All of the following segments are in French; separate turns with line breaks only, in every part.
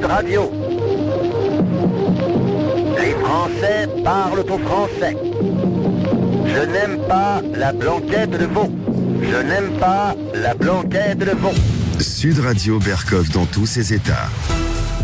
Radio. Les Français parlent au français. Je n'aime pas la blanquette de veau. Je n'aime pas la blanquette de veau.
Sud Radio Berkov dans tous ses états.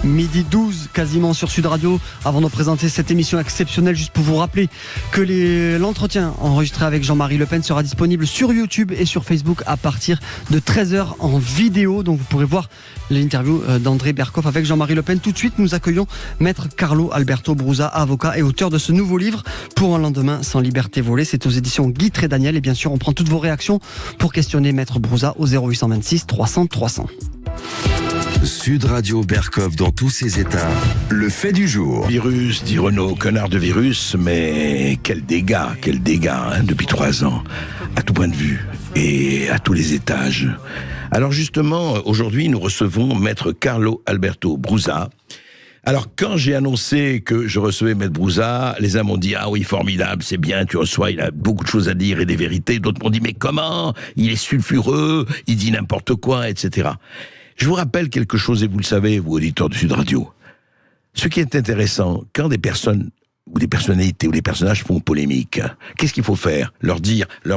Midi 12 quasiment sur Sud Radio. Avant de présenter cette émission exceptionnelle, juste pour vous rappeler que l'entretien enregistré avec Jean-Marie Le Pen sera disponible sur YouTube et sur Facebook à partir de 13h en vidéo. Donc vous pourrez voir l'interview d'André Berkov avec Jean-Marie Le Pen. Tout de suite, nous accueillons Maître Carlo Alberto Brusa, avocat et auteur de ce nouveau livre Pour un lendemain sans liberté volée. C'est aux éditions Guy Trédaniel. Et bien sûr, on prend toutes vos réactions pour questionner Maître Brusa au 0826 300 300.
Sud Radio Berkov dans tous ses états. Le fait du jour.
Virus, dit Renaud, connard de virus, mais quel dégât depuis 3 ans, à tout point de vue et à tous les étages. Alors justement, aujourd'hui, nous recevons Maître Carlo Alberto Brusa. Alors, quand j'ai annoncé que je recevais Maître Brusa, les uns m'ont dit « Ah oui, formidable, c'est bien, tu reçois, il a beaucoup de choses à dire et des vérités. » D'autres m'ont dit « Mais comment ? Il est sulfureux, il dit n'importe quoi, etc. » Je vous rappelle quelque chose, et vous le savez, vous, auditeurs de Sud Radio. Ce qui est intéressant, quand des personnes, ou des personnalités, ou des personnages font polémique, qu'est-ce qu'il faut faire ? Leur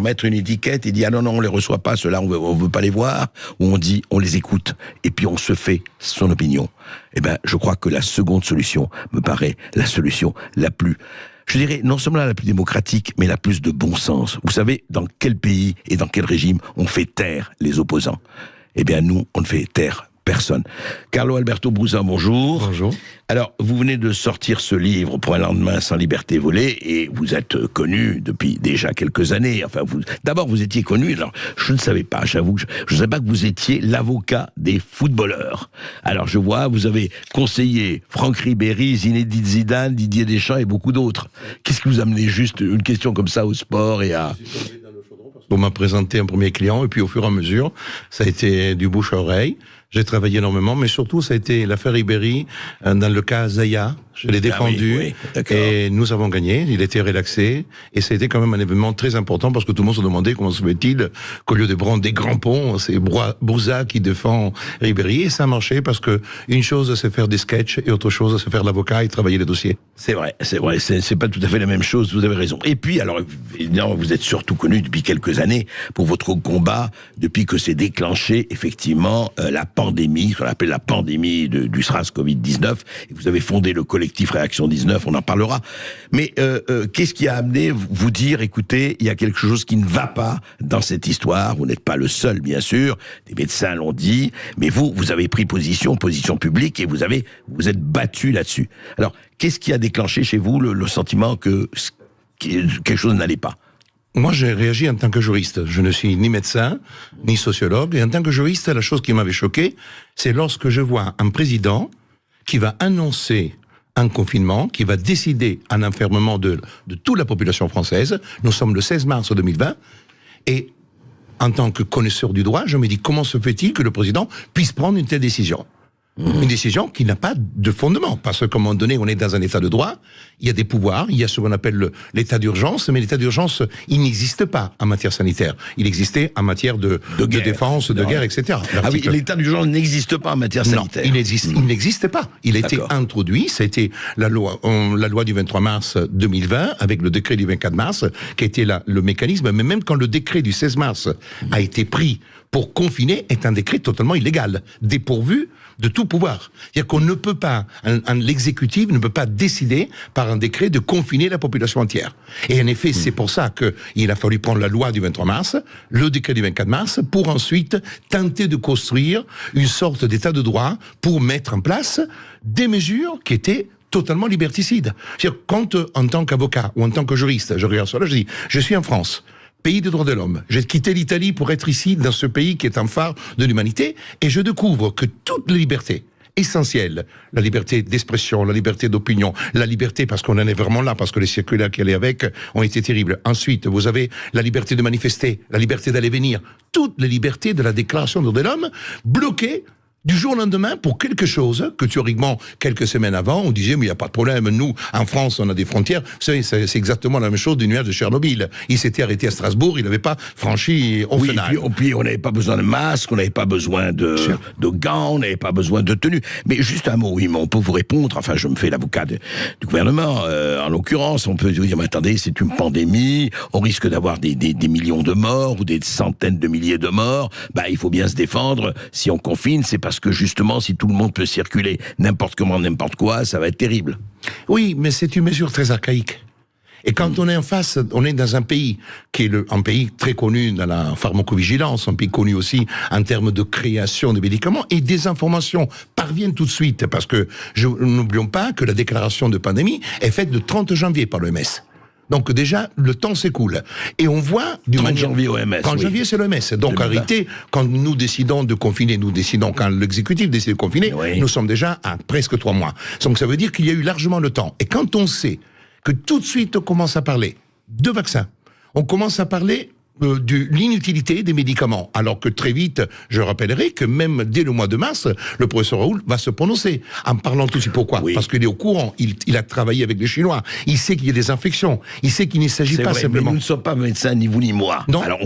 mettre une étiquette et dire « Ah non, on les reçoit pas, ceux-là, on veut pas les voir », ou on dit « On les écoute », et puis on se fait son opinion. Eh ben, je crois que la seconde solution me paraît la solution la plus, je dirais, non seulement la plus démocratique, mais la plus de bon sens. Vous savez dans quel pays et dans quel régime on fait taire les opposants ? Eh bien, nous, on ne fait taire personne. Carlo Alberto Brusa, bonjour.
Bonjour.
Alors, vous venez de sortir ce livre Pour un lendemain sans liberté volée, et vous êtes connu depuis déjà quelques années. Enfin, d'abord, vous étiez connu, alors, je ne savais pas, j'avoue, je ne savais pas que vous étiez l'avocat des footballeurs. Alors, je vois, vous avez conseillé Franck Ribéry, Zinedine Zidane, Didier Deschamps et beaucoup d'autres. Qu'est-ce qui vous a amené juste une question comme ça au sport et à...
On m'a présenté un premier client et puis au fur et à mesure, ça a été du bouche à oreille. J'ai travaillé énormément, mais surtout ça a été l'affaire Ribéry dans le cas Zaya. Je l'ai défendu et nous avons gagné. Il était relaxé et ça a été quand même un événement très important parce que tout le monde se demandait comment se fait-il qu'au lieu de prendre des grands ponts, c'est Brusa qui défend Ribéry, et ça a marché parce que une chose c'est faire des sketchs et autre chose c'est faire l'avocat et travailler les dossiers.
C'est vrai, c'est pas tout à fait la même chose, vous avez raison. Et puis, alors, évidemment, vous êtes surtout connu depuis quelques années pour votre combat, depuis que s'est déclenché, effectivement, la pandémie, ce qu'on appelle la pandémie du SRAS Covid-19, et vous avez fondé le collectif Réaction 19, on en parlera. Mais qu'est-ce qui a amené vous dire, écoutez, il y a quelque chose qui ne va pas dans cette histoire, vous n'êtes pas le seul, bien sûr, des médecins l'ont dit, mais vous avez pris position publique, et vous êtes battu là-dessus. Alors, qu'est-ce qui a déclenché chez vous le sentiment que quelque chose n'allait pas ?
Moi, j'ai réagi en tant que juriste. Je ne suis ni médecin, ni sociologue. Et en tant que juriste, la chose qui m'avait choqué, c'est lorsque je vois un président qui va annoncer un confinement, qui va décider un enfermement de toute la population française. Nous sommes le 16 mars 2020. Et en tant que connaisseur du droit, je me dis, comment se fait-il que le président puisse prendre une telle décision ? Une décision qui n'a pas de fondement, parce qu'à un moment donné, on est dans un état de droit, il y a des pouvoirs, il y a ce qu'on appelle l'état d'urgence, mais l'état d'urgence, il n'existe pas en matière sanitaire. Il existait en matière de défense, de guerre, etc.
Ah oui, l'état d'urgence n'existe pas en matière sanitaire.
Non, il n'existe pas. Il a été introduit, ça a été la loi du 23 mars 2020, avec le décret du 24 mars, qui a été le mécanisme, mais même quand le décret du 16 mars a été pris pour confiner, est un décret totalement illégal, dépourvu de tout pouvoir. C'est-à-dire qu'on ne peut pas, l'exécutif ne peut pas décider par un décret de confiner la population entière. Et en effet, c'est pour ça qu'il a fallu prendre la loi du 23 mars, le décret du 24 mars, pour ensuite tenter de construire une sorte d'état de droit pour mettre en place des mesures qui étaient totalement liberticides. C'est-à-dire, quand, en tant qu'avocat ou en tant que juriste, je regarde cela, je dis, je suis en France, pays des droits de l'homme. J'ai quitté l'Italie pour être ici, dans ce pays qui est un phare de l'humanité, et je découvre que toutes les libertés essentielles, la liberté d'expression, la liberté d'opinion, la liberté, parce qu'on en est vraiment là, parce que les circulaires qui allaient avec ont été terribles. Ensuite, vous avez la liberté de manifester, la liberté d'aller venir, toutes les libertés de la Déclaration des droits de l'homme bloquées du jour au lendemain pour quelque chose que théoriquement, quelques semaines avant, on disait, mais il n'y a pas de problème, nous, en France, on a des frontières. Vous savez, c'est exactement la même chose du nuage de Tchernobyl. Il s'était arrêté à Strasbourg, il n'avait pas franchi Offenheim.
Oui, puis on n'avait pas besoin de masque, on n'avait pas besoin de gants, on n'avait pas besoin de tenue. Mais juste un mot, oui, mais on peut vous répondre, enfin, je me fais l'avocat du gouvernement, en l'occurrence, on peut dire, mais attendez, c'est une pandémie, on risque d'avoir des millions de morts, ou des centaines de milliers de morts, il faut bien se défendre. Si on confine, c'est parce que justement, si tout le monde peut circuler n'importe comment, n'importe quoi, ça va être terrible.
Oui, mais c'est une mesure très archaïque. Et quand on est en face, on est dans un pays qui est un pays très connu dans la pharmacovigilance, un pays connu aussi en termes de création de médicaments, et des informations parviennent tout de suite, parce que n'oublions pas que la déclaration de pandémie est faite le 30 janvier par l'OMS. Donc déjà, le temps s'écoule. Et on voit...
30 janvier OMS.
30 janvier, c'est l'OMS. Donc en réalité, quand nous décidons de confiner, quand l'exécutif décide de confiner, nous sommes déjà à presque 3 mois. Donc ça veut dire qu'il y a eu largement le temps. Et quand on sait que tout de suite on commence à parler de vaccins, on commence à parler de l'inutilité des médicaments, alors que très vite, je rappellerai que même dès le mois de mars, le professeur Raoult va se prononcer, en parlant tout de suite. Pourquoi ? Parce qu'il est au courant, il a travaillé avec les Chinois, il sait qu'il y a des infections, il sait qu'il ne s'agit pas simplement...
Mais nous ne sommes pas médecins, ni vous ni moi.
Non.
Alors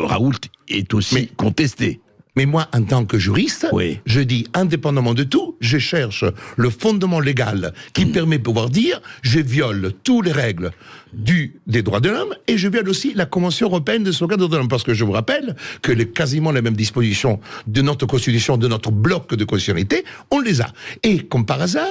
Raoult est aussi contesté.
Mais moi, en tant que juriste, je dis, indépendamment de tout, je cherche le fondement légal qui me permet de pouvoir dire, je viole toutes les règles des droits de l'homme et je viole aussi la Convention européenne de sauvegarde des droits de l'homme. Parce que je vous rappelle que quasiment les mêmes dispositions de notre Constitution, de notre bloc de constitutionnalité, on les a. Et comme par hasard,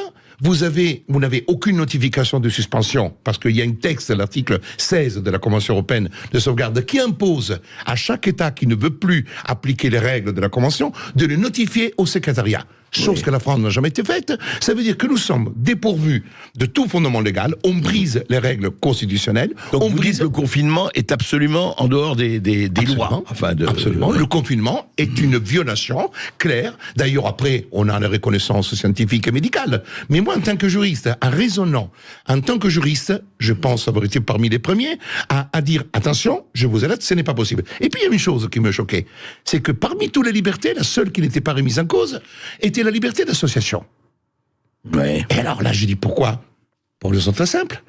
vous n'avez aucune notification de suspension, parce qu'il y a un texte, l'article 16 de la Convention européenne de sauvegarde, qui impose à chaque État qui ne veut plus appliquer les règles de la Convention de le notifier au secrétariat. Chose que la France n'a jamais été faite. Ça veut dire que nous sommes dépourvus de tout fondement légal, on brise les règles constitutionnelles.
Donc vous dites que le confinement est absolument en dehors des lois.
Absolument. Le confinement est une violation claire. D'ailleurs, après, on a la reconnaissance scientifique et médicale. Mais moi, en tant que juriste, en raisonnant, en tant que juriste, je pense avoir été parmi les premiers à dire, attention, je vous alerte, ce n'est pas possible. Et puis, il y a une chose qui me choquait, c'est que parmi toutes les libertés, la seule qui n'était pas remise en cause était la liberté d'association. Et alors là, je dis pourquoi ? Pour une raison très simple.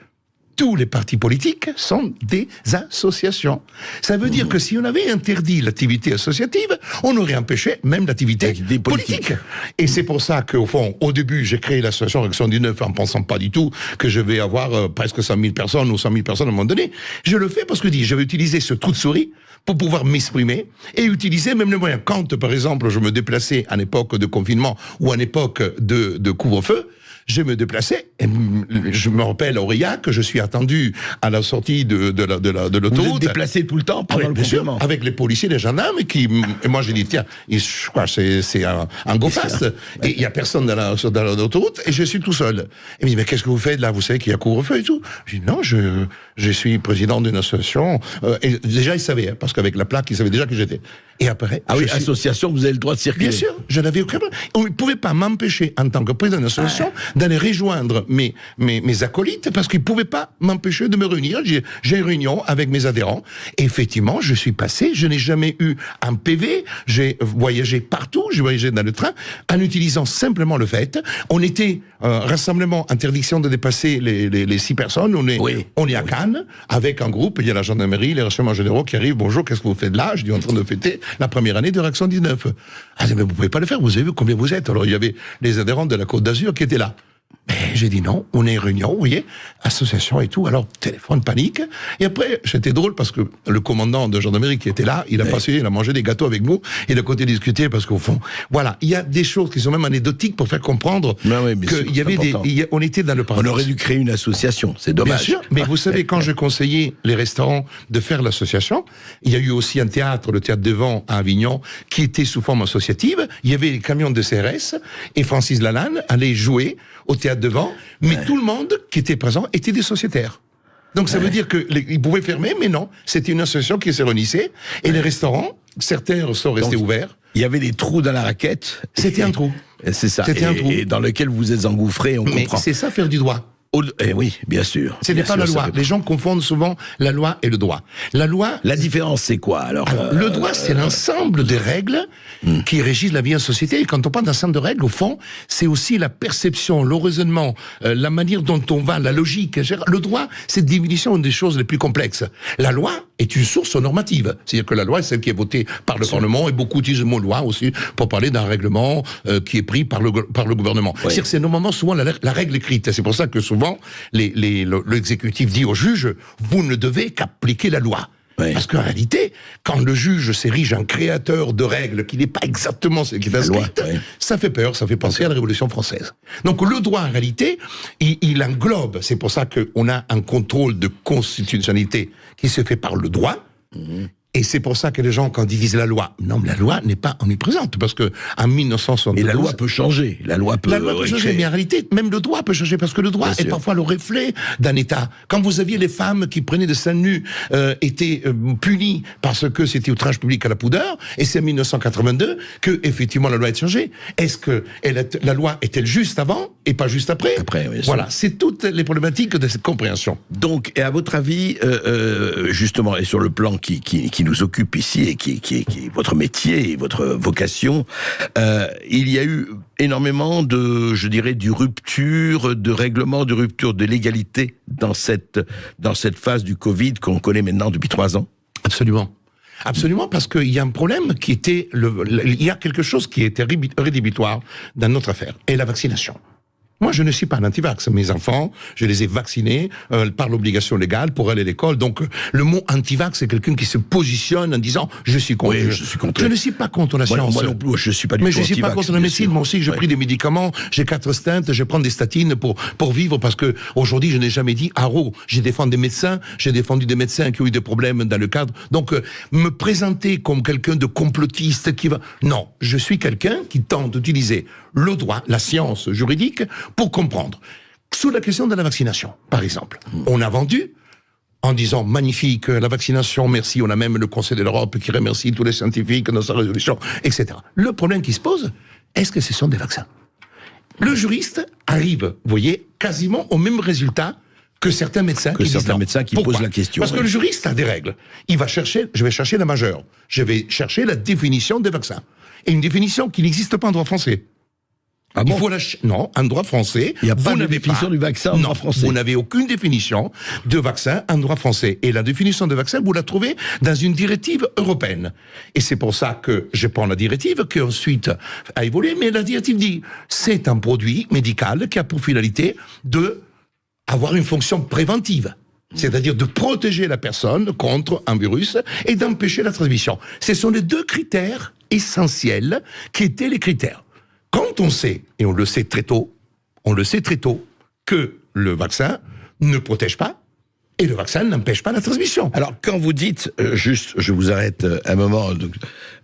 Tous les partis politiques sont des associations. Ça veut dire que si on avait interdit l'activité associative, on aurait empêché même l'activité politique. Et c'est pour ça qu'au fond, au début, j'ai créé l'association Réaction 19 en pensant pas du tout que je vais avoir presque 100 000 personnes ou 100 000 personnes à un moment donné. Je le fais parce que je vais utiliser ce trou de souris pour pouvoir m'exprimer et utiliser même les moyens. Quand, par exemple, je me déplaçais à l'époque de confinement ou à l'époque de couvre-feu, je me déplaçais, et je me rappelle à Aurillac, je suis attendu à la sortie de l'autoroute.
Vous êtes déplacé tout le temps pendant le confinement ?
Avec les policiers, les gendarmes, et moi j'ai dit, tiens, je crois que c'est un go fast, et il n'y a personne dans l'autoroute, et je suis tout seul. Et il me dit, mais qu'est-ce que vous faites là ? Vous savez qu'il y a couvre-feu et tout ? Je dis, non, je suis président d'une association, et déjà il savait, parce qu'avec la plaque, il savait déjà que j'étais. Et après...
Ah oui, association, vous avez le droit de circuler.
Bien sûr, je n'avais aucun problème. On ne pouvait pas m'empêcher, en tant que président d'une association, d'aller rejoindre mes acolytes, parce qu'ils ne pouvaient pas m'empêcher de me réunir. J'ai une réunion avec mes adhérents, et effectivement, je suis passé, je n'ai jamais eu un PV, j'ai voyagé partout, j'ai voyagé dans le train, en utilisant simplement le fait, on était rassemblement, interdiction de dépasser les 6 personnes, on est à Cannes, avec un groupe, il y a la gendarmerie, les renseignements généraux qui arrivent, bonjour, qu'est-ce que vous faites là ? Je dis, en train de fêter la première année de Réaction 19. Ah, mais vous pouvez pas le faire, vous avez vu combien vous êtes ? Alors il y avait les adhérents de la Côte d'Azur qui étaient là. J'ai dit non, on est réunion, vous voyez, association et tout, alors téléphone, panique. Et après, c'était drôle parce que le commandant de gendarmerie qui était là, il a mangé des gâteaux avec nous, il a côté discuté parce qu'au fond, voilà, il y a des choses qui sont même anecdotiques pour faire comprendre qu'il y avait on était dans le paradoxe.
On aurait dû créer une association, c'est dommage.
Bien sûr, mais vous savez, quand je conseillais les restaurants de faire l'association, il y a eu aussi un théâtre, le Théâtre de Vent à Avignon, qui était sous forme associative, il y avait les camions de CRS, et Francis Lalanne allait jouer au Théâtre de Vent, mais tout le monde qui était présent était des sociétaires. Donc ça veut dire qu'ils pouvaient fermer, mais non, c'était une association qui se réunissait, et les restaurants, certains sont restés ouverts.
Il y avait des trous dans la raquette.
C'était un trou.
C'est ça.
C'était un trou.
Et dans lequel vous êtes engouffré, on comprend.
C'est ça, faire du droit.
Oui, bien sûr.
Ce n'est pas la loi.
ça fait-
Les gens confondent souvent la loi et le droit. La loi,
La différence, c'est quoi alors
le droit, c'est l'ensemble des règles qui régissent la vie en société. Et quand on parle d'ensemble de règles, au fond, c'est aussi la perception, le raisonnement, la manière dont on va, la logique. Le droit, c'est définition des choses les plus complexes. La loi est une source normative. C'est-à-dire que la loi est celle qui est votée par le Parlement, et beaucoup utilisent le mot loi aussi pour parler d'un règlement qui est pris par le gouvernement. C'est-à-dire que c'est normalement souvent la règle écrite. Et c'est pour ça que souvent, l'exécutif dit au juge, vous ne devez qu'appliquer la loi.
Oui.
Parce qu'en réalité, quand le juge s'érige en créateur de règles qui n'est pas exactement ce qui est inscrite,
loi, oui.
ça fait peur, ça fait penser à la Révolution française. Donc le droit, en réalité, il englobe, c'est pour ça qu'on a un contrôle de constitutionnalité qui se fait par le droit, et c'est pour ça que les gens, quand ils disent la loi, non, mais la loi n'est pas omniprésente, parce que en 1972...
Et la loi peut changer. La loi peut
changer, mais en réalité, même le droit peut changer, parce que le droit
Bien
est
sûr.
parfois le reflet d'un État. Quand vous aviez les femmes qui prenaient des seins nus, étaient punies parce que c'était outrage public à la pudeur, et c'est en 1982 que, effectivement, la loi a changé. Est-ce que la loi est-elle juste avant et pas juste après?
Après, oui,
voilà, c'est toutes les problématiques de cette compréhension.
Donc, et à votre avis, justement, et sur le plan qui nous occupe ici et qui est votre métier et votre vocation, il y a eu énormément de, je dirais, de rupture, de règlement, de rupture de l'égalité dans cette phase du Covid qu'on connaît maintenant depuis 3 ans.
Absolument. Absolument, parce qu'il y a un problème qui était... il y a quelque chose qui était rédhibitoire dans notre affaire, et la vaccination. Moi, je ne suis pas un anti-vax. Mes enfants, je les ai vaccinés par l'obligation légale pour aller à l'école. Donc, le mot anti-vax, c'est quelqu'un qui se positionne en disant « je suis contre ».
Oui, je suis contre.
Je ne suis pas contre la science.
Moi non plus, je suis pas du tout
Mais je ne suis pas
anti-vax,
contre la
bien
médecine.
sûr.
Moi aussi, j'ai pris des médicaments, j'ai 4 stents, je prends des statines pour vivre, parce que aujourd'hui, je n'ai jamais dit « haro ». J'ai défendu des médecins, j'ai défendu des médecins qui ont eu des problèmes dans le cadre. Donc, me présenter comme quelqu'un de complotiste qui va... Non, je suis quelqu'un qui tente d'utiliser le droit, la science juridique, pour comprendre. Sur la question de la vaccination, par exemple, on a vendu en disant magnifique, la vaccination, merci, on a même le Conseil de l'Europe qui remercie tous les scientifiques dans sa résolution, etc. Le problème qui se pose, est-ce que ce sont des vaccins? Le juriste arrive, vous voyez, quasiment au même résultat que certains médecins qui disent non. Pourquoi?
Posent la question.
Parce que le juriste a des règles. Je vais chercher la majeure. Je vais chercher la définition des vaccins. Et une définition qui n'existe pas en droit français.
Ah bon?
Il faut non, en droit français,
Il n'y a pas
vous
de
n'avez
définition du vaccin en droit français.
Vous n'avez aucune définition de vaccin en droit français. Et la définition de vaccin, vous la trouvez dans une directive européenne. Et c'est pour ça que je prends la directive, qui ensuite a évolué, mais la directive dit, c'est un produit médical qui a pour finalité de avoir une fonction préventive. C'est-à-dire de protéger la personne contre un virus et d'empêcher la transmission. Ce sont les 2 critères essentiels qui étaient les critères. Quand on sait, et on le sait très tôt, que le vaccin ne protège pas, et le vaccin n'empêche pas la transmission.
Alors, quand vous dites, juste, je vous arrête un moment,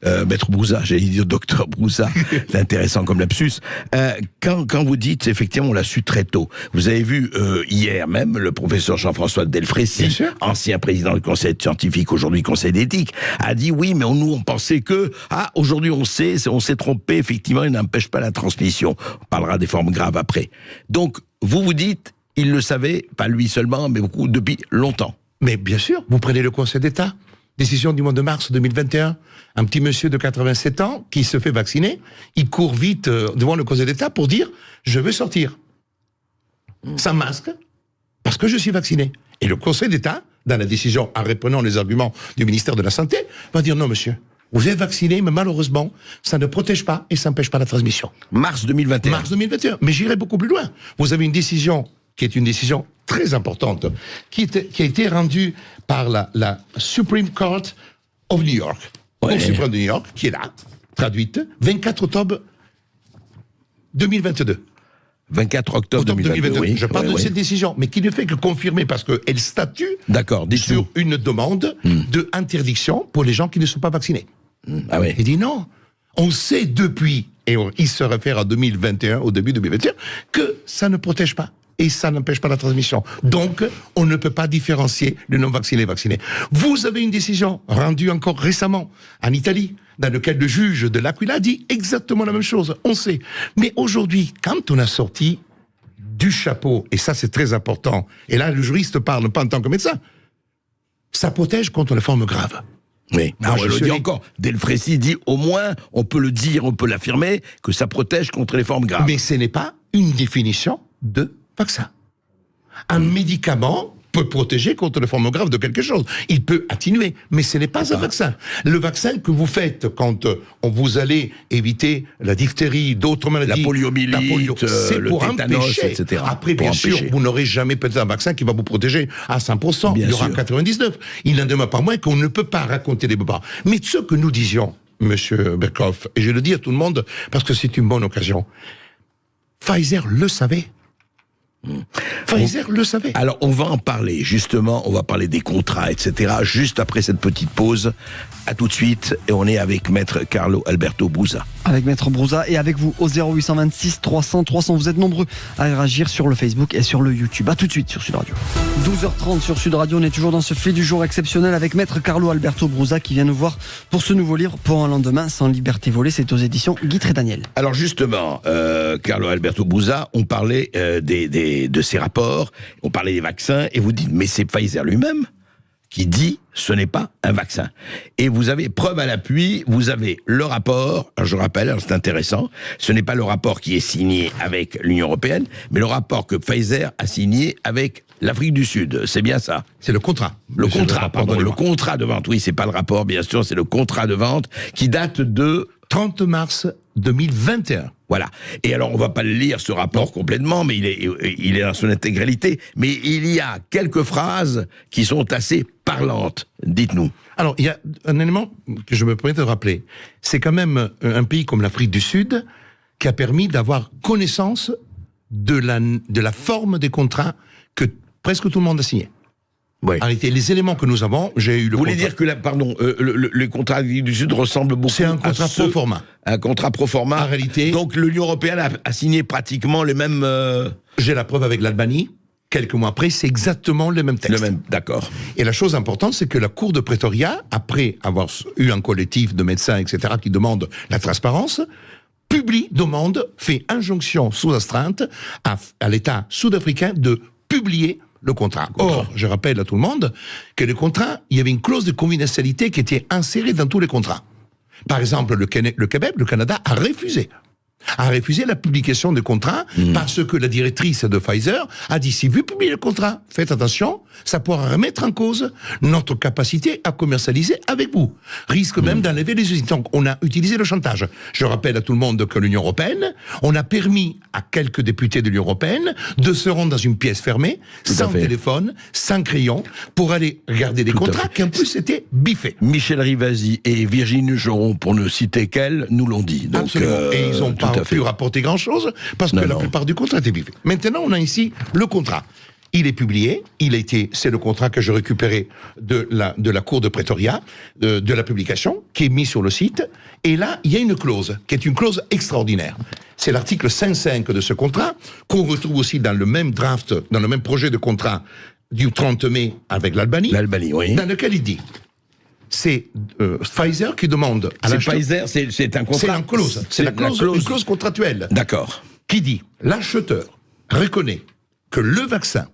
Maître Broussard, j'allais dire Docteur Broussard, c'est intéressant comme lapsus, quand vous dites, effectivement, on l'a su très tôt, vous avez vu hier même, le professeur Jean-François Delfrécy, ancien président du conseil scientifique, aujourd'hui conseil d'éthique, a dit oui, mais nous on pensait que, aujourd'hui on s'est trompé, effectivement, il n'empêche pas la transmission. On parlera des formes graves après. Donc, vous dites, il le savait, pas lui seulement, mais beaucoup, depuis longtemps.
Mais bien sûr, vous prenez le Conseil d'État, décision du mois de mars 2021, un petit monsieur de 87 ans qui se fait vacciner, il court vite devant le Conseil d'État pour dire « je veux sortir ». Sans masque, parce que je suis vacciné. Et le Conseil d'État, dans la décision, en reprenant les arguments du ministère de la Santé, va dire « non monsieur, vous êtes vacciné, mais malheureusement, ça ne protège pas et ça n'empêche pas la transmission ».
Mars 2021.
Mars 2021, mais j'irai beaucoup plus loin. Vous avez une décision qui est une décision très importante, qui a été rendue par la Supreme Court of New York.
Ouais.
Donc, Supreme de New York, qui est là, traduite, 24 octobre 2022.
24 octobre 2022, oui.
Je parle de cette décision, mais qui ne fait que confirmer, parce qu'elle statue sur une demande de interdiction pour les gens qui ne sont pas vaccinés.
Ah oui.
Il dit non. On sait depuis, et il se réfère à 2021, au début de 2021, que ça ne protège pas. Et ça n'empêche pas la transmission. Donc, on ne peut pas différencier les non-vaccinés et vaccinés. Vous avez une décision rendue encore récemment en Italie, dans laquelle le juge de l'Aquila dit exactement la même chose. On sait. Mais aujourd'hui, quand on a sorti du chapeau, et ça c'est très important, et là le juriste parle pas en tant que médecin, ça protège contre les formes graves.
Oui, je le dis encore, Delfrécy dit au moins, on peut le dire, on peut l'affirmer, que ça protège contre les formes graves.
Mais ce n'est pas une définition de vaccin. Un médicament peut protéger contre les formes graves de quelque chose. Il peut atténuer, mais ce n'est pas un vaccin. Le vaccin que vous faites quand vous allez éviter la diphtérie, d'autres maladies,
la poliomyélite,
c'est
le
pour
tétanos,
empêcher.
etc.
Après, bien sûr, vous n'aurez jamais peut-être un vaccin qui va vous protéger à 100%.
Bien
il y aura
sûr.
99%. Il n'en demeure pas moins qu'on ne peut pas raconter des bobards. Mais ce que nous disions, Monsieur Berkoff, et je le dis à tout le monde parce que c'est une bonne occasion, Pfizer le savait. Pfizer le savait.
Alors, on va en parler, justement, on va parler des contrats, etc., juste après cette petite pause. À tout de suite, et on est avec Maître Carlo Alberto Brusa.
Avec Maître Brusa et avec vous au 0826 300 300. Vous êtes nombreux à réagir sur le Facebook et sur le YouTube. A tout de suite sur Sud Radio. 12h30 sur Sud Radio, on est toujours dans ce fait du jour exceptionnel avec Maître Carlo Alberto Brusa qui vient nous voir pour ce nouveau livre, Pour un lendemain sans liberté volée. C'est aux éditions Guy Trédaniel.
Alors justement, Carlo Alberto Brusa, on parlait de ces rapports, on parlait des vaccins, et vous dites, mais c'est Pfizer lui-même qui dit ce n'est pas un vaccin. Et vous avez preuve à l'appui, vous avez le rapport, alors je rappelle, alors c'est intéressant, ce n'est pas le rapport qui est signé avec l'Union européenne, mais le rapport que Pfizer a signé avec l'Afrique du Sud, c'est bien ça?
C'est le contrat.
Le contrat de vente, oui, c'est pas le rapport, bien sûr, c'est le contrat de vente qui date de
30 mars 2021.
Voilà. Et alors, on va pas le lire, ce rapport, complètement, mais il est dans son intégralité. Mais il y a quelques phrases qui sont assez parlantes. Dites-nous.
Alors, il y a un élément que je me permets de rappeler. C'est quand même un pays comme l'Afrique du Sud qui a permis d'avoir connaissance de la forme des contrats que presque tout le monde a signé.
Oui.
En réalité, les éléments que nous avons, j'ai eu le
Vous voulez
contrat.
dire que les contrats du Sud ressemblent beaucoup
C'est un contrat
à
pro forma.
Un contrat pro forma.
En réalité.
Donc l'Union européenne a signé pratiquement les mêmes.
J'ai la preuve avec l'Albanie. Quelques mois après, c'est exactement le même texte.
D'accord.
Et la chose importante, c'est que la Cour de Pretoria, après avoir eu un collectif de médecins, etc., qui demande la transparence, fait injonction sous astreinte à l'État sud-africain de publier le contrat. Or, je rappelle à tout le monde que le contrat, il y avait une clause de confidentialité qui était insérée dans tous les contrats. Par exemple, le Québec, le Canada, a refusé la publication des contrats parce que la directrice de Pfizer a dit, si vous publiez le contrat, faites attention, ça pourra remettre en cause notre capacité à commercialiser avec vous. Risque même d'enlever les usines. Donc, on a utilisé le chantage. Je rappelle à tout le monde que l'Union européenne, on a permis à quelques députés de l'Union européenne de se rendre dans une pièce fermée, sans téléphone, sans crayon, pour aller regarder des contrats qui en plus étaient biffés.
Michel Rivasi et Virginie Joron, pour ne citer qu'elle, nous l'ont dit. Donc,
absolument. Et ils ont pas pu rapporter grand-chose parce que la plupart du contrat était biffé. Maintenant, on a ici le contrat. Il est publié, c'est le contrat que j'ai récupéré de la Cour de Pretoria, de la publication, qui est mis sur le site. Et là, il y a une clause, qui est une clause extraordinaire. C'est l'article 5.5 de ce contrat, qu'on retrouve aussi dans le même draft, dans le même projet de contrat du 30 mai avec l'Albanie.
L'Albanie, oui.
Dans lequel il dit, c'est Pfizer qui demande à l'acheteur...
Pfizer, c'est un contrat.
C'est une clause. C'est une clause contractuelle.
D'accord.
Qui dit, l'acheteur reconnaît que le vaccin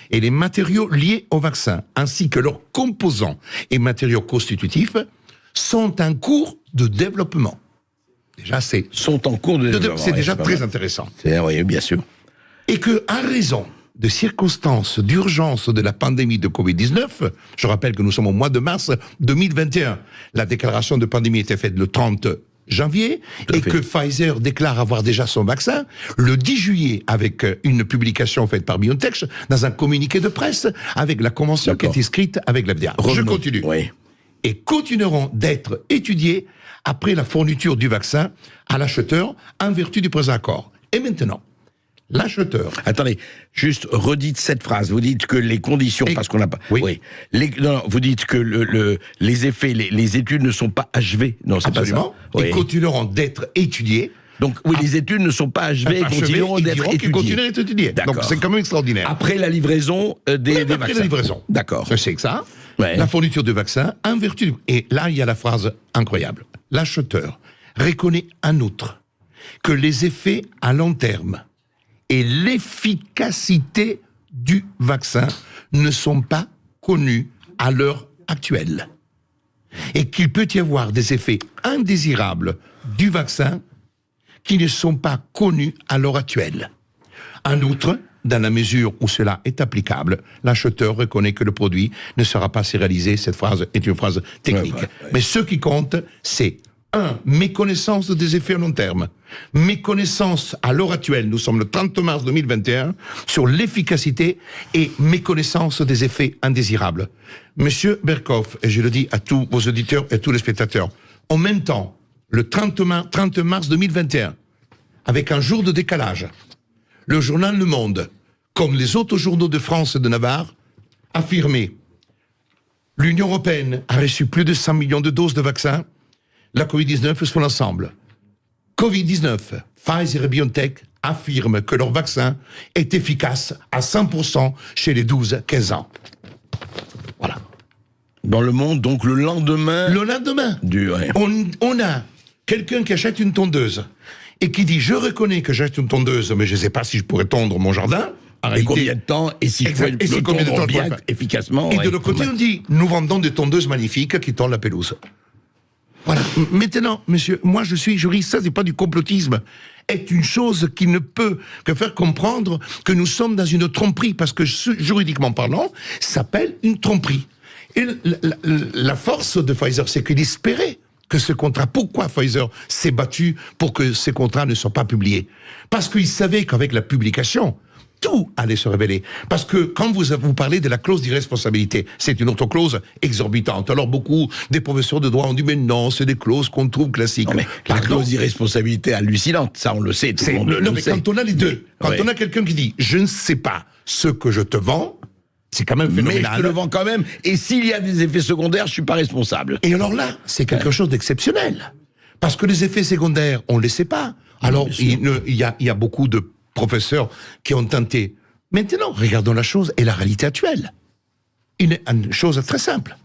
et les matériaux liés au vaccin, ainsi que leurs composants et matériaux constitutifs, sont en cours de développement. Déjà,
sont en cours de développement.
C'est déjà très intéressant.
Oui, bien sûr.
Et que, à raison de circonstances d'urgence de la pandémie de Covid-19, je rappelle que nous sommes au mois de mars 2021, la déclaration de pandémie était faite le 30 janvier, et que Pfizer déclare avoir déjà son vaccin le 10 juillet avec une publication faite par BioNTech dans un communiqué de presse avec la convention qui est inscrite avec l'FDA. Je continue.
Oui.
Et continueront d'être étudiés après la fourniture du vaccin à l'acheteur en vertu du présent accord. Et maintenant, l'acheteur...
Attendez, juste redites cette phrase. Vous dites que les conditions, parce qu'on n'a pas...
Oui.
Vous dites que les effets, les études ne sont pas achevées. Non, c'est
absolument.
Pas ça.
Et continueront d'être étudiés.
Donc, oui, les études ne sont pas achevées et continueront d'être étudiées.
Continueront d'être étudiées. Donc, c'est quand même extraordinaire.
Après la livraison des vaccins.
Après la livraison.
D'accord.
C'est que ça. Ouais. La fourniture de vaccins en vertu... Et là, il y a la phrase incroyable. L'acheteur reconnaît en outre que les effets à long terme et l'efficacité du vaccin ne sont pas connus à l'heure actuelle. Et qu'il peut y avoir des effets indésirables du vaccin qui ne sont pas connus à l'heure actuelle. En outre, dans la mesure où cela est applicable, l'acheteur reconnaît que le produit ne sera pas sérialisé. Cette phrase est une phrase technique. Mais ce qui compte, c'est méconnaissance des effets à long terme. Méconnaissance à l'heure actuelle, nous sommes le 30 mars 2021, sur l'efficacité et méconnaissance des effets indésirables. Monsieur Berkoff, et je le dis à tous vos auditeurs et à tous les spectateurs, en même temps, le 30 mars 2021, avec un jour de décalage, le journal Le Monde, comme les autres journaux de France et de Navarre, affirmait « L'Union européenne a reçu plus de 100 millions de doses de vaccins, la Covid-19 sur l'ensemble. Covid-19, Pfizer et BioNTech affirment que leur vaccin est efficace à 100% chez les 12-15 ans. » Voilà.
Dans Le Monde, donc le lendemain...
Le lendemain, on a quelqu'un qui achète une tondeuse et qui dit « Je reconnais que j'achète une tondeuse, mais je ne sais pas si je pourrais tondre mon jardin. »
Et combien de temps? Et si je peux le tondre bien, efficacement.
Et de l'autre côté, on dit « Nous vendons des tondeuses magnifiques qui tondent la pelouse. » Voilà. Maintenant, monsieur, moi je suis juriste, ça c'est pas du complotisme, est une chose qui ne peut que faire comprendre que nous sommes dans une tromperie, parce que juridiquement parlant, ça s'appelle une tromperie. Et la force de Pfizer, c'est qu'il espérait que ce contrat, pourquoi Pfizer s'est battu pour que ces contrats ne soient pas publiés? Parce qu'il savait qu'avec la publication, tout allait se révéler. Parce que quand vous parlez de la clause d'irresponsabilité, c'est une autre clause exorbitante. Alors beaucoup des professeurs de droit ont dit mais non, c'est des clauses qu'on trouve classiques.
Non, mais la clause d'irresponsabilité hallucinante, ça on le sait. Tout le monde le sait.
Quand on a les deux, quand on a quelqu'un qui dit je ne sais pas ce que je te vends, c'est quand même phénoménal.
Mais je te le vends quand même, et s'il y a des effets secondaires, je suis pas responsable.
Et alors là, c'est quelque chose d'exceptionnel. Parce que les effets secondaires, on ne les sait pas. Alors il y a beaucoup de professeurs qui ont tenté. Maintenant, regardons la chose et la réalité actuelle. Une chose très simple.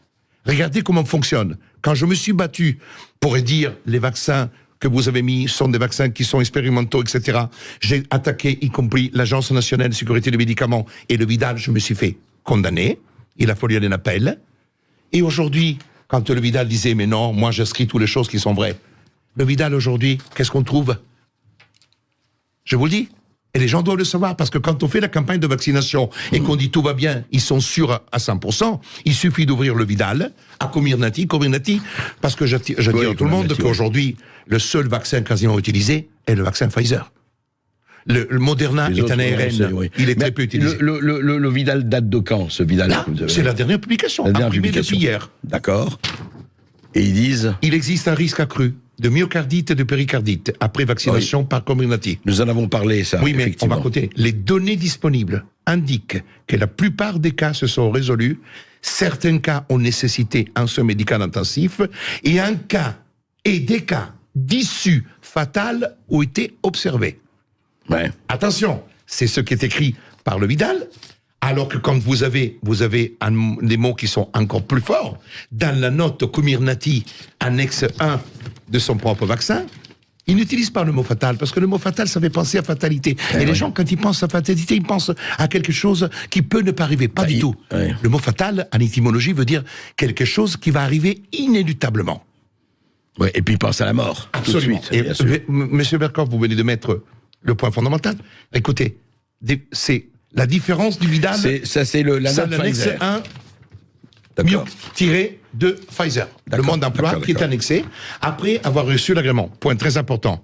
Regardez comment fonctionne. Quand je me suis battu pour dire les vaccins que vous avez mis sont des vaccins qui sont expérimentaux, etc., j'ai attaqué y compris l'Agence nationale de sécurité des médicaments et le Vidal, je me suis fait condamner. Il a fallu aller en appel. Et aujourd'hui, quand le Vidal disait « mais non, moi j'inscris toutes les choses qui sont vraies », le Vidal aujourd'hui, qu'est-ce qu'on trouve? Je vous le dis. Et les gens doivent le savoir, parce que quand on fait la campagne de vaccination et qu'on dit tout va bien, ils sont sûrs à 100%, il suffit d'ouvrir le Vidal à Comirnaty, parce que je dis à tout le monde qu'aujourd'hui, le seul vaccin quasiment utilisé est le vaccin Pfizer. Le Moderna est un ARN, il est très peu utilisé.
Le Vidal date de quand, ce Vidal?
Là, c'est la dernière publication, imprimée depuis hier.
D'accord. Et ils disent?
Il existe un risque accru de myocardite et de péricardite après vaccination par Comirnaty.
Nous en avons parlé, ça.
Oui, mais on va côté. Les données disponibles indiquent que la plupart des cas se sont résolus. Certains cas ont nécessité un soin médical intensif et des cas d'issue fatale ont été observés.
Ouais.
Attention, c'est ce qui est écrit par le Vidal. Alors que quand vous avez des mots qui sont encore plus forts, dans la note Comirnaty, annexe 1 de son propre vaccin, il n'utilise pas le mot fatal, parce que le mot fatal, ça fait penser à fatalité. Et les gens, quand ils pensent à fatalité, ils pensent à quelque chose qui peut ne pas arriver. Pas du tout. Le mot fatal, en étymologie, veut dire quelque chose qui va arriver inéluctablement.
Ouais, et puis ils pensent à la mort.
Absolument.
Tout de suite,
et Monsieur Berkoff, vous venez de mettre le point fondamental. Écoutez, c'est la différence du Vidal,
c'est
l'annexe 1 de Pfizer. Le mode d'emploi qui est annexé après avoir reçu l'agrément. Point très important.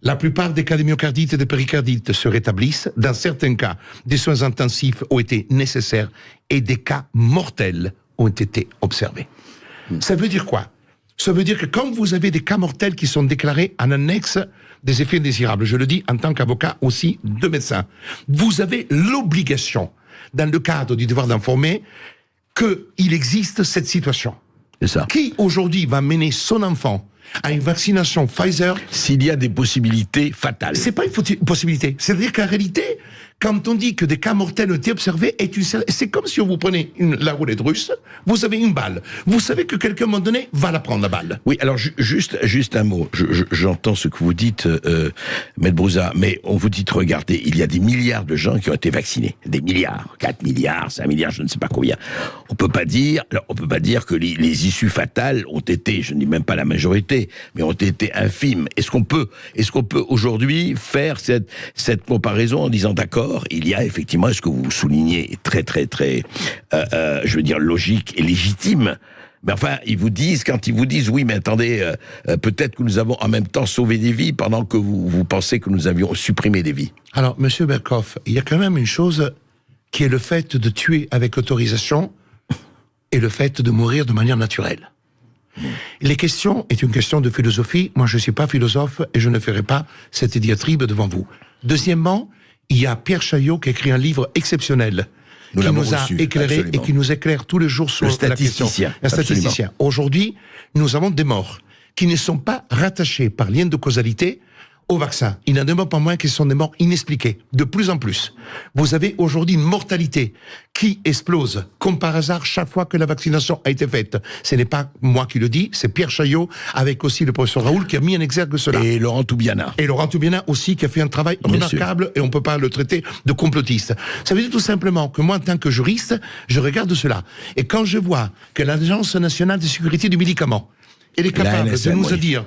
La plupart des cas de myocardite et de péricardite se rétablissent. Dans certains cas, des soins intensifs ont été nécessaires et des cas mortels ont été observés. Ça veut dire quoi? Ça veut dire que quand vous avez des cas mortels qui sont déclarés en annexe des effets indésirables, je le dis en tant qu'avocat aussi de médecin, vous avez l'obligation, dans le cadre du devoir d'informer, qu'il existe cette situation.
C'est ça.
Qui aujourd'hui va mener son enfant à une vaccination Pfizer.
S'il y a des possibilités fatales.
C'est pas une possibilité. C'est-à-dire qu'en réalité, quand on dit que des cas mortels ont été observés, c'est comme si on vous prenait la roulette russe, vous avez une balle. Vous savez que quelqu'un, à un moment donné, va la prendre, la balle.
Oui, alors juste un mot. J'entends ce que vous dites, Maître Brouza, mais on vous dit, regardez, il y a des milliards de gens qui ont été vaccinés. Des milliards. 4 milliards, 5 milliards, je ne sais pas combien. On peut pas dire que les issues fatales ont été, je ne dis même pas la majorité, mais ont été infimes. Est-ce qu'on peut aujourd'hui faire cette comparaison en disant, d'accord, il y a effectivement, ce que vous soulignez, très, très, très, je veux dire, logique et légitime. Mais enfin, quand ils vous disent, oui, mais attendez, peut-être que nous avons en même temps sauvé des vies pendant que vous pensez que nous avions supprimé des vies.
Alors, Monsieur Berkoff, il y a quand même une chose qui est le fait de tuer avec autorisation et le fait de mourir de manière naturelle. Les questions est une question de philosophie. Moi, je ne suis pas philosophe et je ne ferai pas cette diatribe devant vous. Deuxièmement, il y a Pierre Chaillot qui a écrit un livre exceptionnel qui nous a éclairé absolument. Et qui nous éclaire tous les jours sur la question. Un statisticien. Aujourd'hui, nous avons des morts qui ne sont pas rattachés par lien de causalité au vaccin. Il n'en demeure pas moins qu'ils sont des morts inexpliquées, de plus en plus. Vous avez aujourd'hui une mortalité qui explose, comme par hasard, chaque fois que la vaccination a été faite. Ce n'est pas moi qui le dis, c'est Pierre Chaillot, avec aussi le professeur Raoul, qui a mis en exergue cela.
Et Laurent Toubiana.
Et Laurent Toubiana aussi, qui a fait un travail remarquable, et on ne peut pas le traiter de complotiste. Ça veut dire tout simplement que moi, en tant que juriste, je regarde cela. Et quand je vois que l'Agence nationale de sécurité du médicament, elle est capable de nous dire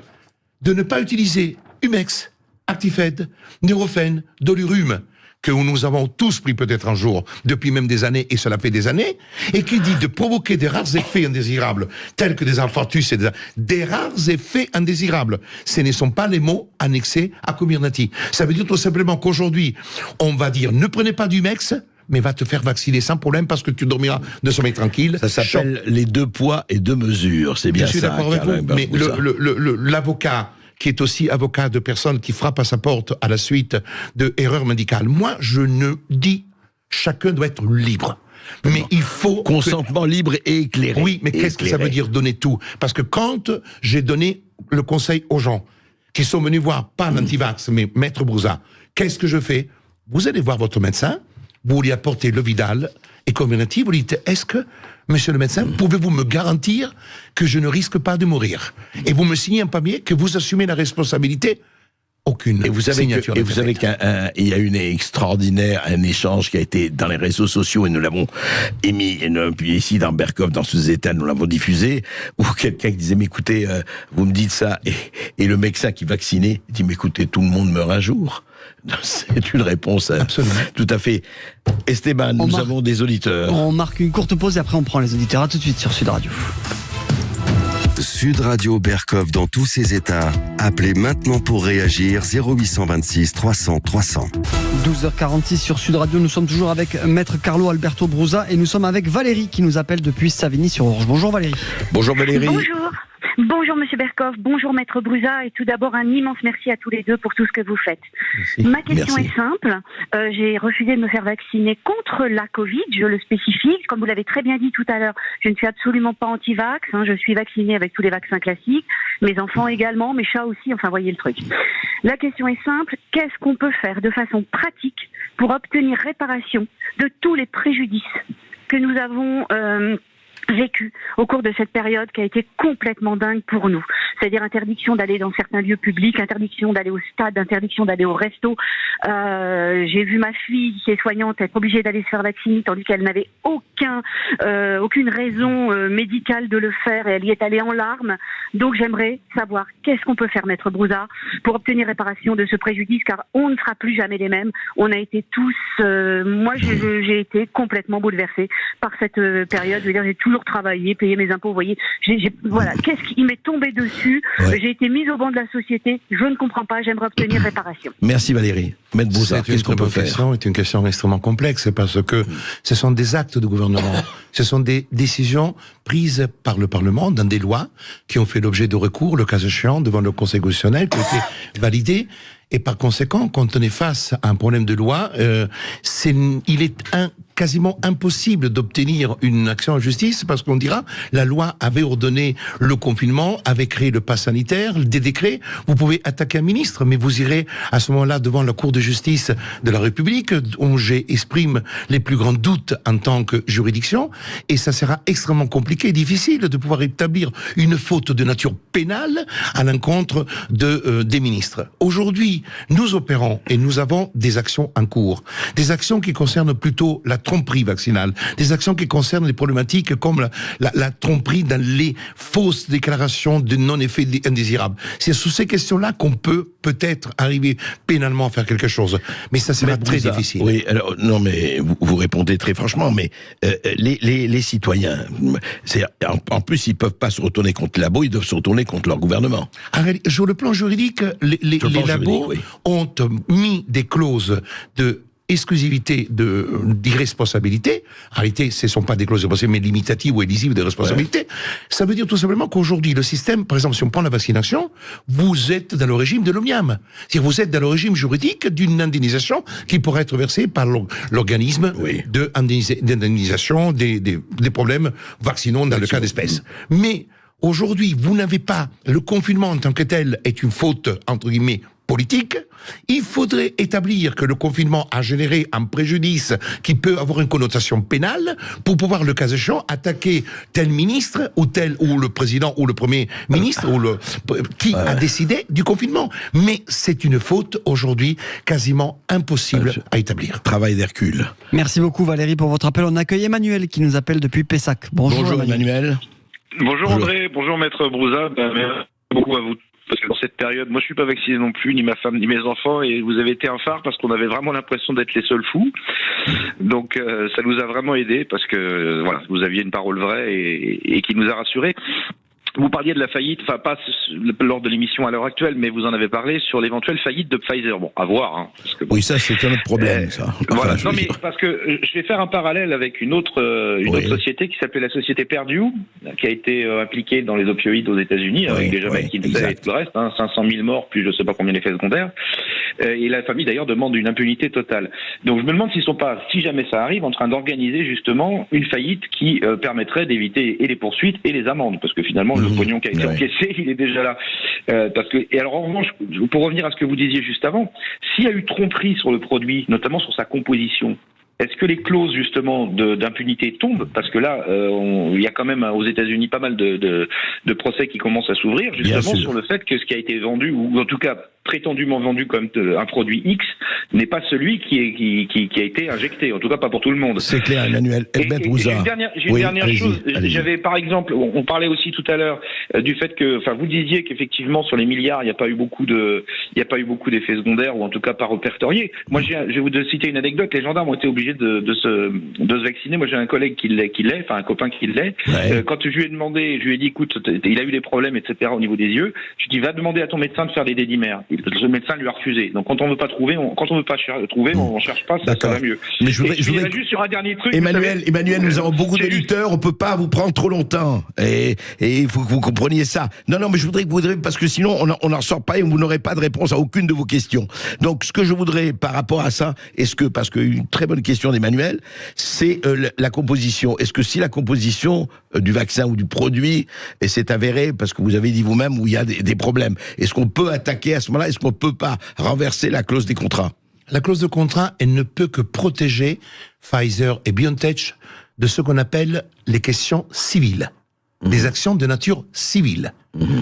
de ne pas utiliser Humex, Actifed, Nurofen, Dolurum, que nous avons tous pris peut-être un jour, depuis même des années, et cela fait des années, et qui dit de provoquer des rares effets indésirables, tels que des infarctus et des rares effets indésirables. Ce ne sont pas les mots annexés à Comirnaty. Ça veut dire tout simplement qu'aujourd'hui, on va dire, ne prenez pas d'Humex, mais va te faire vacciner sans problème parce que tu dormiras de sommeil tranquille.
Ça s'appelle les 2 poids et 2 mesures, c'est bien ça.
Je suis d'accord avec vous, mais l'avocat qui est aussi avocat de personnes qui frappent à sa porte à la suite de erreurs médicales. Moi, je ne dis chacun doit être libre. Mais il faut...
Consentement libre et éclairé.
Oui, mais qu'est-ce que ça veut dire donner tout? Parce que quand j'ai donné le conseil aux gens qui sont venus voir, pas l'antivax, mais Maître Brouza, qu'est-ce que je fais? Vous allez voir votre médecin, vous lui apportez le Vidal et Comirnaty, vous lui dites, est-ce que, monsieur le médecin, pouvez-vous me garantir que je ne risque pas de mourir? Et vous me signez un papier que vous assumez la responsabilité. Aucune.
Et vous savez qu'il y a une extraordinaire, un échange qui a été dans les réseaux sociaux et nous l'avons émis, et puis ici dans Berkoff, dans ce état, nous l'avons diffusé, où quelqu'un qui disait, mais écoutez, vous me dites ça, et le médecin qui vaccinait dit, mais écoutez, tout le monde meurt un jour. C'est une réponse tout à fait. Esteban, nous avons des auditeurs.
On marque une courte pause et après on prend les auditeurs. À tout de suite sur Sud Radio.
Sud Radio Berkoff dans tous ses états. Appelez maintenant pour réagir 0826 300 300.
12h46 sur Sud Radio. Nous sommes toujours avec Maître Carlo Alberto Brouza et nous sommes avec Valérie qui nous appelle depuis Savigny-sur-Orge. Bonjour Valérie.
Bonjour Valérie.
Bonjour. Bonjour Monsieur Berkoff, bonjour Maître Brouza et tout d'abord un immense merci à tous les deux pour tout ce que vous faites. Merci. Ma question est simple, j'ai refusé de me faire vacciner contre la Covid, je le spécifie, comme vous l'avez très bien dit tout à l'heure, je ne suis absolument pas anti-vax, je suis vaccinée avec tous les vaccins classiques, mes enfants également, mes chats aussi, enfin voyez le truc. La question est simple, qu'est-ce qu'on peut faire de façon pratique pour obtenir réparation de tous les préjudices que nous avons vécu au cours de cette période qui a été complètement dingue pour nous. C'est-à-dire interdiction d'aller dans certains lieux publics, interdiction d'aller au stade, interdiction d'aller au resto. J'ai vu ma fille qui est soignante être obligée d'aller se faire vacciner tandis qu'elle n'avait aucune raison médicale de le faire et elle y est allée en larmes. Donc j'aimerais savoir qu'est-ce qu'on peut faire, Maître Brouza, pour obtenir réparation de ce préjudice, car on ne sera plus jamais les mêmes. On a été tous... moi, j'ai été complètement bouleversée par cette période. Je veux dire, j'ai toujours travaillé, payé mes impôts, vous voyez. Voilà, qu'est-ce qui m'est tombé dessus? J'ai été mise au banc de la société. Je ne comprends pas. J'aimerais obtenir réparation.
Merci Valérie. Maître Brouza, qu'est-ce qu'on peut faire?
C'est une question extrêmement complexe parce que ce sont des actes de gouvernement. Ce sont des décisions prises par le Parlement dans des lois qui ont fait l'objet de recours, le cas échéant, devant le Conseil constitutionnel, qui ont été validées. Et par conséquent, quand on est face à un problème de loi, il est quasiment impossible d'obtenir une action en justice parce qu'on dira la loi avait ordonné le confinement, avait créé le pass sanitaire, des décrets. Vous pouvez attaquer un ministre, mais vous irez à ce moment-là devant la Cour de justice de la République, où j'exprime les plus grands doutes en tant que juridiction, et ça sera extrêmement compliqué et difficile de pouvoir établir une faute de nature pénale à l'encontre des ministres. Aujourd'hui, nous opérons et nous avons des actions en cours, des actions qui concernent plutôt la tromperie vaccinale, des actions qui concernent les problématiques comme la tromperie dans les fausses déclarations de non-effets indésirables. C'est sous ces questions-là qu'on peut peut-être arriver pénalement à faire quelque chose. Mais ça sera très difficile.
Oui, alors, non, mais vous répondez très franchement, mais les citoyens, en plus, ils peuvent pas se retourner contre les labos, ils doivent se retourner contre leur gouvernement.
Sur le plan juridique, les labos ont mis des clauses de exclusivité d'irresponsabilité. En réalité, ce ne sont pas des clauses de responsabilité, mais limitatives ou élisives de responsabilité. Ouais. Ça veut dire tout simplement qu'aujourd'hui, le système, par exemple, si on prend la vaccination, vous êtes dans le régime de l'OMIAM. C'est-à-dire vous êtes dans le régime juridique d'une indemnisation qui pourrait être versée par l'organisme d'indemnisation des problèmes vaccinaux dans le cas d'espèces. Mais aujourd'hui, vous n'avez pas... Le confinement en tant que tel est une faute, entre guillemets, politique. Il faudrait établir que le confinement a généré un préjudice qui peut avoir une connotation pénale pour pouvoir, le cas échéant, attaquer tel ministre ou le président ou le premier ministre qui a décidé du confinement. Mais c'est une faute aujourd'hui quasiment impossible à établir.
Travail d'Hercule.
Merci beaucoup Valérie pour votre appel. On accueille Emmanuel qui nous appelle depuis Pessac.
Bonjour Emmanuel.
Bonjour André, bonjour Maître Brouza. Merci beaucoup à vous. Parce que dans cette période, moi je suis pas vacciné non plus, ni ma femme, ni mes enfants, et vous avez été un phare parce qu'on avait vraiment l'impression d'être les seuls fous. Donc ça nous a vraiment aidés parce que voilà, vous aviez une parole vraie et qui nous a rassurés. Vous parliez de la faillite, enfin pas lors de l'émission à l'heure actuelle, mais vous en avez parlé sur l'éventuelle faillite de Pfizer. Bon, à voir. Hein, parce que, bon,
oui, ça c'est un autre problème. Ça.
Voilà. Non mais parce que je vais faire un parallèle avec une autre société qui s'appelait la société Purdue, qui a été impliquée dans les opioïdes aux États-Unis, avec des Jamaïcains et tout le reste, 500 000 morts, plus je sais pas combien d'effets secondaires. Et la famille d'ailleurs demande une impunité totale. Donc je me demande s'ils sont pas, si jamais ça arrive, en train d'organiser justement une faillite qui permettrait d'éviter et les poursuites et les amendes, parce que finalement le pognon qui a été encaissé, il est déjà là. Et alors en revanche, pour revenir à ce que vous disiez juste avant, s'il y a eu tromperie sur le produit, notamment sur sa composition, est-ce que les clauses justement d'impunité tombent? Parce que là, il y a quand même aux États-Unis pas mal de procès qui commencent à s'ouvrir justement sur le fait que ce qui a été vendu, ou en tout cas prétendument vendu comme un produit X, n'est pas celui qui a été injecté, en tout cas pas pour tout le monde.
C'est clair, Emmanuel.
J'ai une dernière chose. J'avais par exemple, on parlait aussi tout à l'heure du fait que, enfin, vous disiez qu'effectivement sur les milliards, il n'y a pas eu beaucoup d'effets secondaires, ou en tout cas pas répertoriés. Moi, je vais vous citer une anecdote. Les gendarmes ont été obligés de se vacciner. Moi, j'ai un collègue qui l'est, enfin un copain qui l'est. Quand je lui ai demandé, je lui ai dit, écoute, il a eu des problèmes, etc. au niveau des yeux. Je lui ai dit, va demander à ton médecin de faire des dédimères. Le médecin lui a refusé. Donc quand on veut pas trouver, on cherche pas, ça va mieux.
Mais je voudrais
juste sur un dernier truc.
Emmanuel, nous avons beaucoup d'éditeurs, on peut pas vous prendre trop longtemps. Et il faut que vous compreniez ça. Non, mais je voudrais que vous, parce que sinon on n'en sort pas et vous n'aurez pas de réponse à aucune de vos questions. Donc ce que je voudrais par rapport à ça, parce qu'une très bonne question d'Emmanuel, c'est la composition. Est-ce que si la composition du vaccin ou du produit, et c'est avéré, parce que vous avez dit vous-même où il y a des problèmes, est-ce qu'on peut attaquer à ce moment-là? Est-ce qu'on peut pas renverser la clause des contrats?
La clause de contrat, elle ne peut que protéger Pfizer et BioNTech de ce qu'on appelle les questions civiles, des actions de nature civile.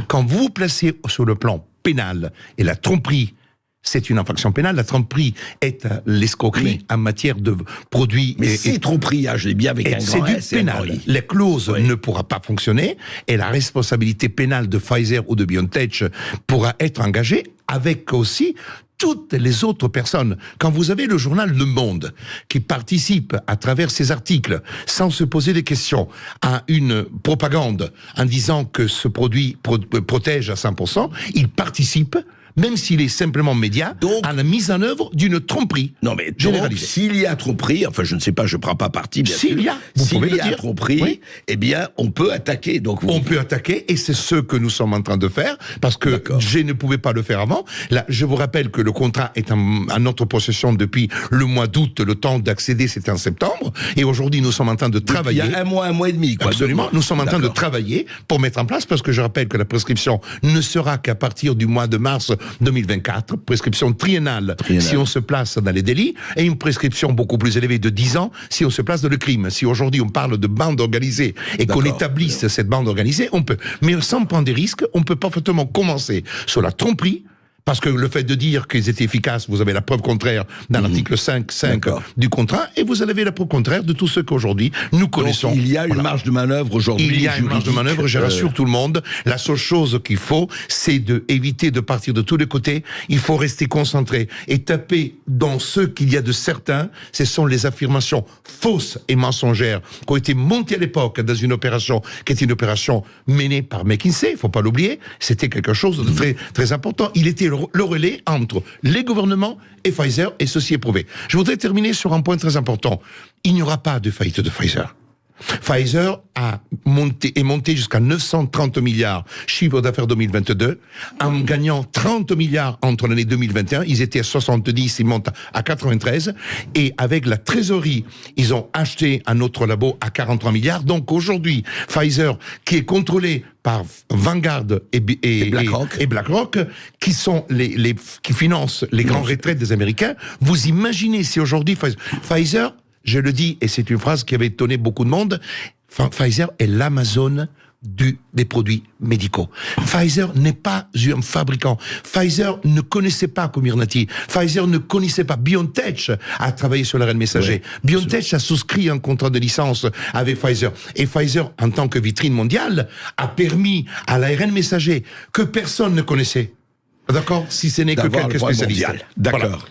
Quand vous vous placez sur le plan pénal, et la tromperie, c'est une infraction pénale, la tromperie est l'escroquerie en matière de produits...
Mais c'est tromperie, je l'ai bien avec un grand
S. C'est du pénal. La clause ne pourra pas fonctionner, et la responsabilité pénale de Pfizer ou de BioNTech pourra être engagée avec aussi toutes les autres personnes. Quand vous avez le journal Le Monde qui participe à travers ses articles sans se poser des questions à une propagande en disant que ce produit protège à 100%, il participe même s'il est simplement média, à la mise en œuvre d'une tromperie.
Non mais donc, s'il y a tromperie, enfin je ne sais pas, je ne prends pas parti, bien sûr. S'il y a tromperie, eh bien on peut attaquer. Donc
on peut attaquer, et c'est ce que nous sommes en train de faire, parce que je ne pouvais pas le faire avant. Là, je vous rappelle que le contrat est en notre possession depuis le mois d'août, le temps d'accéder c'était en septembre, et aujourd'hui nous sommes en train de travailler.
Il y a un mois et demi, quoi.
Absolument, nous sommes en train de travailler pour mettre en place, parce que je rappelle que la prescription ne sera qu'à partir du mois de mars 2024, prescription triennale si on se place dans les délits, et une prescription beaucoup plus élevée de 10 ans si on se place dans le crime. Si aujourd'hui on parle de bande organisée et qu'on établisse cette bande organisée, on peut. Mais sans prendre des risques, on peut parfaitement commencer sur la tromperie, parce que le fait de dire qu'ils étaient efficaces, vous avez la preuve contraire dans l'article 5.5 du contrat, et vous avez la preuve contraire de tout ce qu'aujourd'hui nous connaissons.
Donc, il y a une marge de manœuvre aujourd'hui.
Il y a une marge de manœuvre, je rassure tout le monde. La seule chose qu'il faut, c'est d'éviter de partir de tous les côtés. Il faut rester concentré et taper dans ce qu'il y a de certain. Ce sont les affirmations fausses et mensongères qui ont été montées à l'époque dans une opération qui était une opération menée par McKinsey, il ne faut pas l'oublier. C'était quelque chose de très, très important. Il était le relais entre les gouvernements et Pfizer, et ceci est prouvé. Je voudrais terminer sur un point très important. Il n'y aura pas de faillite de Pfizer. Pfizer est monté jusqu'à 930 milliards chiffre d'affaires 2022, en gagnant 30 milliards entre l'année 2021, ils étaient à 70, ils montent à 93, et avec la trésorerie, ils ont acheté un autre labo à 43 milliards, donc aujourd'hui, Pfizer, qui est contrôlé par Vanguard et BlackRock, qui sont qui financent les grands retraites des Américains, vous imaginez si aujourd'hui Pfizer, je le dis, et c'est une phrase qui avait étonné beaucoup de monde, Pfizer est l'Amazon des produits médicaux. Pfizer n'est pas un fabricant. Pfizer ne connaissait pas Comirnaty. Pfizer ne connaissait pas. BioNTech a travaillé sur l'ARN messager. BioNTech a souscrit un contrat de licence avec Pfizer. Et Pfizer, en tant que vitrine mondiale, a permis à l'ARN messager que personne ne connaissait. D'accord, si ce n'est que quelques spécialistes.
D'accord.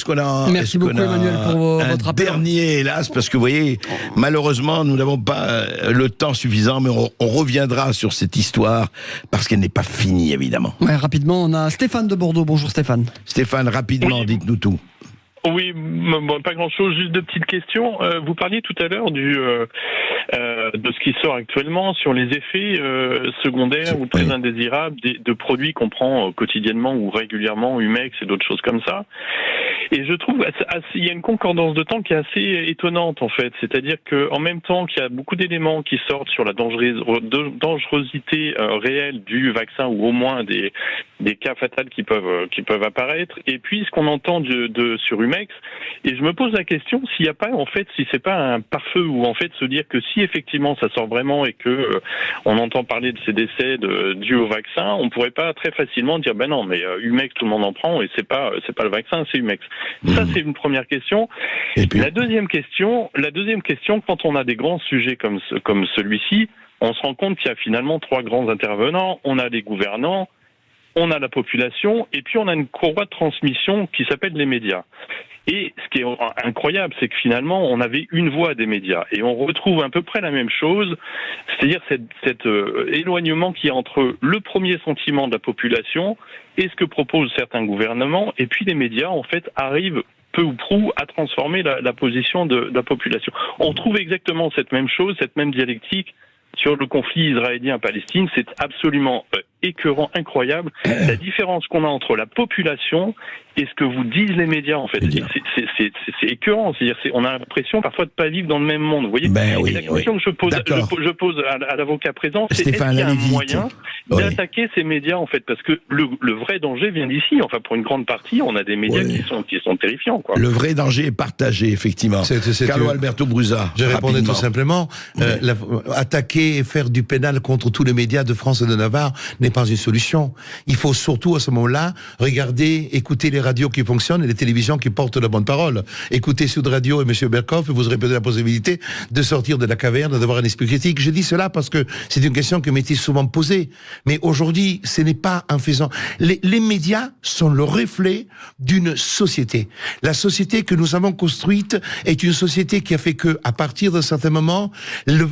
Voilà.
Merci beaucoup Emmanuel pour votre appel.
Dernier, hélas, parce que vous voyez, malheureusement, nous n'avons pas le temps suffisant, mais on reviendra sur cette histoire parce qu'elle n'est pas finie, évidemment.
Ouais, rapidement, on a Stéphane de Bordeaux. Bonjour Stéphane.
Stéphane, rapidement, dites-nous tout.
Oui, bon, pas grand-chose, juste deux petites questions. Vous parliez tout à l'heure de ce qui sort actuellement sur les effets secondaires ou très indésirables de produits qu'on prend quotidiennement ou régulièrement, Humex et d'autres choses comme ça. Et je trouve il y a une concordance de temps qui est assez étonnante en fait. C'est-à-dire que en même temps qu'il y a beaucoup d'éléments qui sortent sur la dangerosité réelle du vaccin ou au moins des cas fatals qui peuvent apparaître. Et puis ce qu'on entend sur Humex, et je me pose la question s'il n'y a pas en fait, si c'est pas un pare-feu ou en fait se dire que si effectivement ça sort vraiment et que on entend parler de ces décès dus au vaccin, on pourrait pas très facilement dire ben non mais Humex tout le monde en prend et c'est pas le vaccin, c'est Humex. Ça c'est une première question. Et puis la deuxième question, quand on a des grands sujets comme celui-ci, on se rend compte qu'il y a finalement trois grands intervenants. On a les gouvernants, on a la population, et puis on a une courroie de transmission qui s'appelle les médias. Et ce qui est incroyable, c'est que finalement, on avait une voix des médias. Et on retrouve à peu près la même chose, c'est-à-dire cet éloignement qui est entre le premier sentiment de la population et ce que proposent certains gouvernements, et puis les médias, en fait, arrivent peu ou prou à transformer la position de la population. On trouve exactement cette même chose, cette même dialectique sur le conflit israélien-palestine. C'est absolument écœurant, incroyable, la différence qu'on a entre la population et ce que vous disent les médias, en fait. C'est écœurant, c'est-à-dire on a l'impression parfois de ne pas vivre dans le même monde, vous voyez. Et la question que je pose à l'avocat présent, c'est est-ce qu'il y a un moyen d'attaquer ces médias, en fait, parce que le vrai danger vient d'ici, enfin pour une grande partie, on a des médias qui sont terrifiants, quoi.
Le vrai danger est partagé, effectivement. Carlo Alberto Brusa.
Je répondais tout simplement, attaquer et faire du pénal contre tous les médias de France et de Navarre n'est pas une solution. Il faut surtout à ce moment-là regarder, écouter les radios qui fonctionnent et les télévisions qui portent la bonne parole. Écoutez Sud Radio et M. Berkoff, et vous aurez peut-être la possibilité de sortir de la caverne, d'avoir un esprit critique. Je dis cela parce que c'est une question qui m'était souvent posée. Mais aujourd'hui, ce n'est pas en faisant... Les médias sont le reflet d'une société. La société que nous avons construite est une société qui a fait que, à partir d'un certain moment,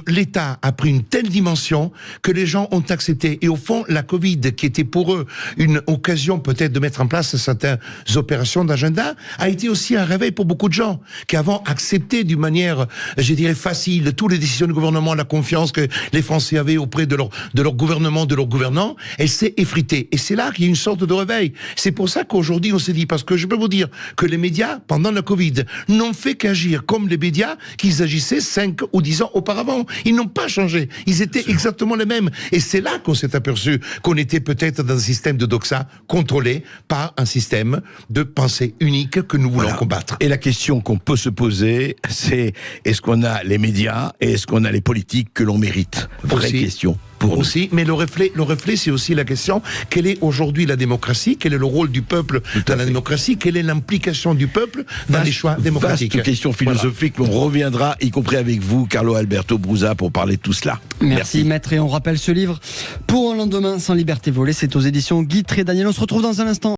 l'État a pris une telle dimension que les gens ont accepté. Et au fond, la Covid, qui était pour eux une occasion peut-être de mettre en place certaines opérations d'agenda, a été aussi un réveil pour beaucoup de gens qui avant accepté d'une manière, je dirais, facile toutes les décisions du gouvernement, la confiance que les Français avaient auprès de leur gouvernement, de leurs gouvernants. Elle s'est effritée. Et c'est là qu'il y a une sorte de réveil. C'est pour ça qu'aujourd'hui on s'est dit, parce que je peux vous dire que les médias, pendant la Covid, n'ont fait qu'agir comme les médias qu'ils agissaient 5 ou 10 ans auparavant. Ils n'ont pas changé. Ils étaient exactement les mêmes. Et c'est là qu'on s'est aperçu qu'on était peut-être dans un système de doxa contrôlé par un système de pensée unique que nous voulons combattre.
Et la question qu'on peut se poser, c'est est-ce qu'on a les médias et est-ce qu'on a les politiques que l'on mérite? Vraie question.
Aussi, mais le reflet, c'est aussi la question, quelle est aujourd'hui la démocratie, quel est le rôle du peuple dans la démocratie, quelle est l'implication du peuple dans les choix démocratiques.
Vaste question philosophique, on reviendra, y compris avec vous, Carlo Alberto Brusa, pour parler de tout cela.
Merci maître, et on rappelle ce livre, Pour un lendemain sans liberté volée, c'est aux éditions Guy Trédaniel. On se retrouve dans un instant.